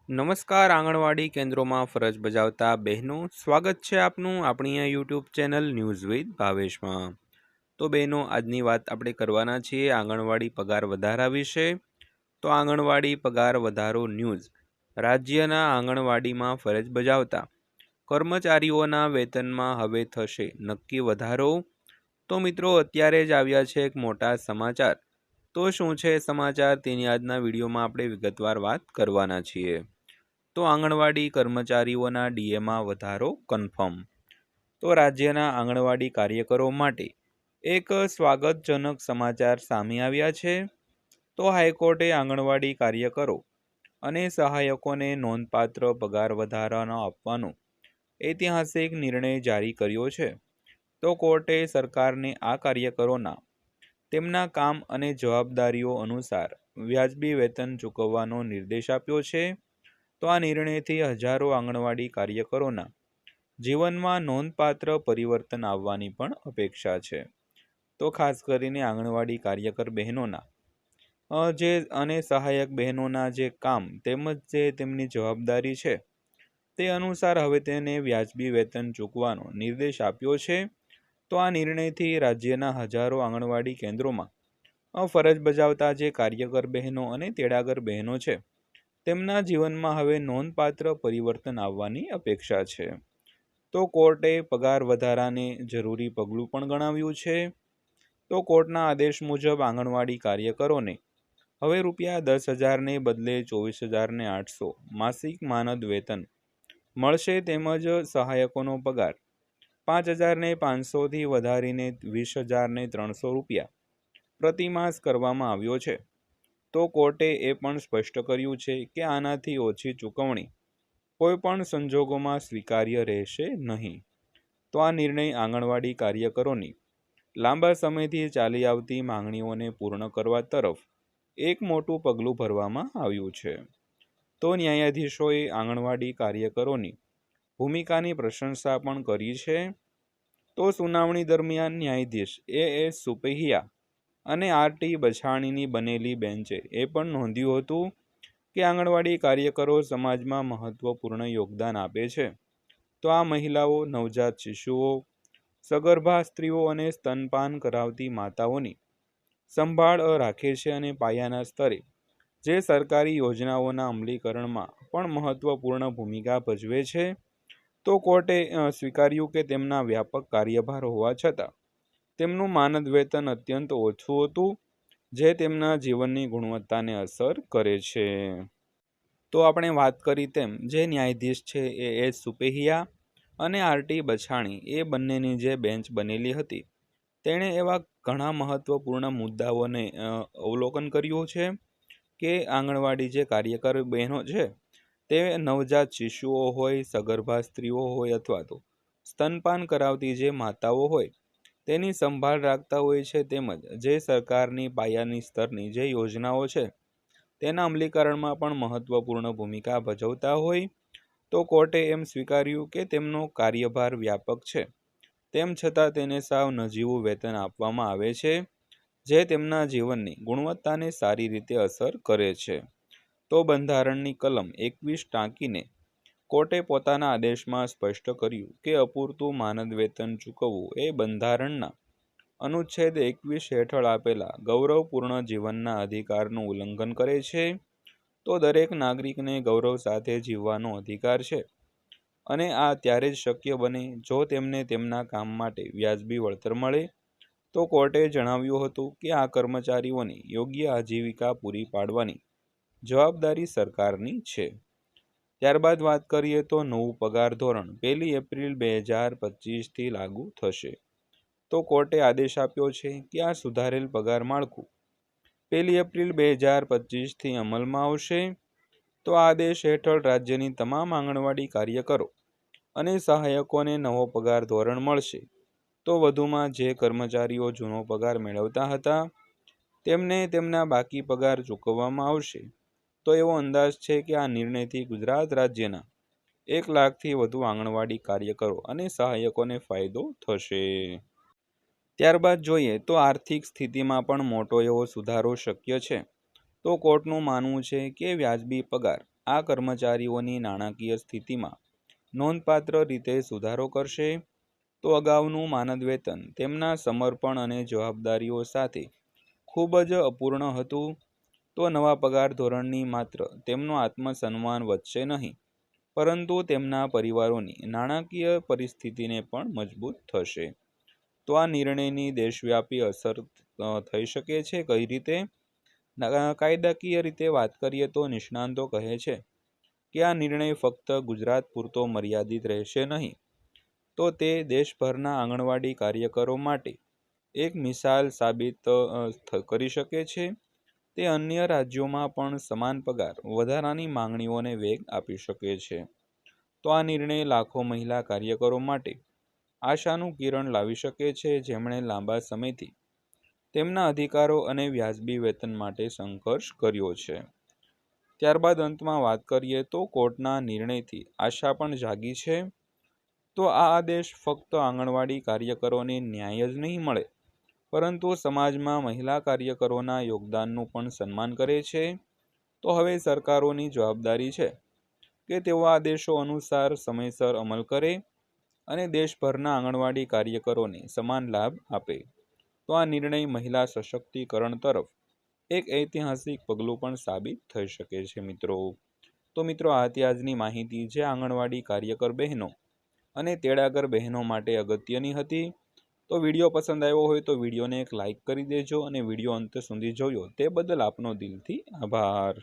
નમસ્કાર આંગણવાડી કેન્દ્રોમાં ફરજ બજાવતા બહેનો, સ્વાગત છે આપનું આપણી આ યુટ્યુબ ચેનલ ન્યૂઝ વિથ ભાવેશમાં। તો બહેનો, આજની વાત આપણે કરવાના છીએ આંગણવાડી પગાર વધારા વિશે। તો આંગણવાડી પગાર વધારો ન્યૂઝ। રાજ્યના આંગણવાડીમાં ફરજ બજાવતા કર્મચારીઓના વેતનમાં હવે થશે નક્કી વધારો। તો મિત્રો, અત્યારે જ આવ્યા છે એક મોટા સમાચાર। તો શું છે સમાચાર, તેની આજના વિડીયોમાં આપણે વિગતવાર વાત કરવાના છીએ। તો આંગણવાડી કર્મચારીઓના ડીએમાં વધારો કન્ફર્મ। તો રાજ્યના આંગણવાડી કાર્યકરો માટે એક સ્વાગતજનક સમાચાર સામે આવ્યા છે। તો હાઈકોર્ટે આંગણવાડી કાર્યકરો અને સહાયકોને નોંધપાત્ર પગાર વધારાનો આપવાનો ઐતિહાસિક નિર્ણય જારી કર્યો છે। તો કોર્ટે સરકારને આ કાર્યકરોના તેમના કામ અને જવાબદારીઓ અનુસાર વ્યાજબી વેતન ચૂકવવાનો નિર્દેશ આપ્યો છે। તો આ નિર્ણયથી હજારો આંગણવાડી કાર્યકરોના જીવનમાં નોંધપાત્ર પરિવર્તન આવવાની પણ અપેક્ષા છે। તો ખાસ કરીને આંગણવાડી કાર્યકર બહેનોના અને સહાયક બહેનોના જે કામ તેમજ જે તેમની જવાબદારી છે તે અનુસાર હવે તેને વ્યાજબી વેતન ચૂકવવાનો નિર્દેશ આપ્યો છે। તો આ નિર્ણયથી રાજ્યના હજારો આંગણવાડી કેન્દ્રોમાં ફરજ બજાવતા જે કાર્યકર બહેનો અને તેડાગર બહેનો છે તેમના જીવનમાં હવે નોંધપાત્ર પરિવર્તન આવવાની અપેક્ષા છે। તો કોર્ટે પગાર વધારાને જરૂરી પગલું પણ ગણાવ્યું છે। તો કોર્ટના આદેશ મુજબ આંગણવાડી કાર્યકરોને હવે ₹10,000ને બદલે 24,800 માસિક માનદ વેતન મળશે, તેમજ સહાયકોનો પગાર 5,500થી વધારીને ₹20,300 પ્રતિમાસ કરવામાં આવ્યો છે। તો કોર્ટે એ પણ સ્પષ્ટ કર્યું છે કે આનાથી ઓછી ચૂકવણી કોઈપણ સંજોગોમાં સ્વીકાર્ય રહેશે નહીં। તો આ નિર્ણય આંગણવાડી કાર્યકરોની લાંબા સમયથી ચાલી આવતી માંગણીઓને પૂર્ણ કરવા તરફ એક મોટું પગલું ભરવામાં આવ્યું છે। તો ન્યાયાધીશોએ આંગણવાડી કાર્યકરોની ભૂમિકાની પ્રશંસા પણ કરી છે। તો સુનાવણી દરમિયાન ન્યાયાધીશ એ સુપહિયા અને આરટી બછાણીની બનેલી બેન્ચે એ પણ નોંધ્યું હતું કે આંગણવાડી કાર્યકરો સમાજમાં મહત્વપૂર્ણ યોગદાન આપે છે। તો આ મહિલાઓ નવજાત શિશુઓ, સગર્ભા સ્ત્રીઓ અને સ્તનપાન કરાવતી માતાઓની સંભાળ રાખે છે અને પાયાના સ્તરે જે સરકારી યોજનાઓના અમલીકરણમાં પણ મહત્વપૂર્ણ ભૂમિકા ભજવે છે। તો કોર્ટે સ્વીકાર્યું કે તેમના વ્યાપક કાર્યભાર હોવા છતાં તેમનું માનદ વેતન અત્યંત ઓછું હતું, જે તેમના જીવનની ગુણવત્તાને અસર કરે છે। તો આપણે વાત કરી તેમ જે ન્યાયાધીશ છે એ સુપહિયા અને આરટી બછાણી એ બંનેની જે બેન્ચ બનેલી હતી તેણે એવા ઘણા મહત્વપૂર્ણ મુદ્દાઓને અવલોકન કર્યું છે કે આંગણવાડી જે કાર્યકર બહેનો છે તે નવજાત શિશુઓ હોય, સગર્ભા સ્ત્રીઓ હોય અથવા તો સ્તનપાન કરાવતી જે માતાઓ હોય તેની સંભાળ રાખતા હોય છે, તેમજ જે સરકારની પાયાની સ્તરની જે યોજનાઓ છે તેના અમલીકરણમાં પણ મહત્વપૂર્ણ ભૂમિકા ભજવતા હોય। તો કોર્ટે એમ સ્વીકાર્યું કે તેમનો કાર્યભાર વ્યાપક છે, તેમ છતાં તેને સાવ નજીવું વેતન આપવામાં આવે છે, જે તેમના જીવનની ગુણવત્તાને સારી રીતે અસર કરે છે। તો બંધારણની કલમ 21 ટાંકીને કોર્ટે પોતાના આદેશમાં સ્પષ્ટ કર્યું કે અપૂરતું માનદ વેતન ચૂકવવું એ બંધારણના અનુચ્છેદ 21 હેઠળ આપેલા ગૌરવપૂર્ણ જીવનના અધિકારનું ઉલ્લંઘન કરે છે। તો દરેક નાગરિકને ગૌરવ સાથે જીવવાનો અધિકાર છે અને આ ત્યારે જ શક્ય બને જો તેમને તેમના કામ માટે વ્યાજબી વળતર મળે। તો કોર્ટે જણાવ્યું હતું કે આ કર્મચારીઓની યોગ્ય આજીવિકા પૂરી પાડવાની જવાબદારી સરકારની છે। ત્યારબાદ વાત કરીએ તો નવું પગાર ધોરણ 1 એપ્રિલ 2025થી લાગુ થશે। તો કોર્ટે આદેશ આપ્યો છે કે આ સુધારેલ પગાર માળખું 1 એપ્રિલ 2025થી અમલમાં આવશે। તો આ આદેશ હેઠળ રાજ્યની તમામ આંગણવાડી કાર્યકરો અને સહાયકોને નવો પગાર ધોરણ મળશે। તો વધુમાં જે કર્મચારીઓ જૂનો પગાર મેળવતા હતા તેમને તેમના બાકી પગાર ચૂકવવામાં આવશે। તો એવો અંદાજ છે કે આ નિર્ણયથી ગુજરાત રાજ્યના 1 લાખથી વધુ આંગણવાડી કાર્યકરો અને સહાયકોને ફાયદો થશે। ત્યારબાદ જોઈએ તો આર્થિક સ્થિતિમાં પણ મોટો એવો સુધારો શક્ય છે। તો કોર્ટનું માનવું છે કે વ્યાજબી પગાર આ કર્મચારીઓની નાણાકીય સ્થિતિમાં નોંધપાત્ર રીતે સુધારો કરશે. તો અગાઉનું માનદ વેતન તેમના સમર્પણ અને જવાબદારીઓ સાથે ખૂબ જ અપૂર્ણ હતું. તો નવા પગાર ધોરણની માત્ર તેમનું આત્મસન્માન વધશે નહીં, પરંતુ તેમના પરિવારોની નાણાકીય પરિસ્થિતિને પણ મજબૂત થશે. તો આ નિર્ણયની દેશવ્યાપી અસર થઈ શકે છે. કઈ રીતે? કાયદાકીય રીતે વાત કરીએ તો નિષ્ણાંતો કહે છે કે આ નિર્ણય ફક્ત ગુજરાત પૂરતો મર્યાદિત રહેશે નહીં, તો તે દેશભરના આંગણવાડી કાર્યકરો માટે એક મિસાલ સાબિત કરી શકે છે. તે અન્ય રાજ્યોમાં પણ સમાન પગાર વધારાની માંગણીઓને વેગ આપી શકે છે. તો આ નિર્ણય લાખો મહિલા કાર્યકરો માટે આશાનું કિરણ લાવી શકે છે, જેમણે લાંબા સમયથી તેમના અધિકારો અને વ્યાજબી વેતન માટે સંઘર્ષ કર્યો છે. ત્યારબાદ અંતમાં વાત કરીએ તો કોર્ટના નિર્ણયથી આશા પણ જાગી છે. તો આ આદેશ ફક્ત આંગણવાડી કાર્યકરોને ન્યાય જ નહીં મળે, પરંતુ સમાજમાં મહિલા કાર્યકરોના યોગદાનનું પણ સન્માન કરે છે. તો હવે સરકારોની જવાબદારી છે કે તેઓ આદેશો અનુસાર સમયસર અમલ કરે અને દેશભરના આંગણવાડી કાર્યકરોને સમાન લાભ આપે. તો આ નિર્ણય મહિલા સશક્તિકરણ તરફ એક ઐતિહાસિક પગલું પણ સાબિત થઈ શકે છે મિત્રો. તો મિત્રો, આ હતી આજની માહિતી જે આંગણવાડી કાર્યકર બહેનો અને તેડાગર બહેનો માટે અગત્યની હતી. તો વિડીયો પસંદ આવ્યો હોય તો વિડીયોને એક લાઇક કરી દેજો અને વિડીયો અંત સુધી જોયો તે બદલ આપનો દિલથી આભાર.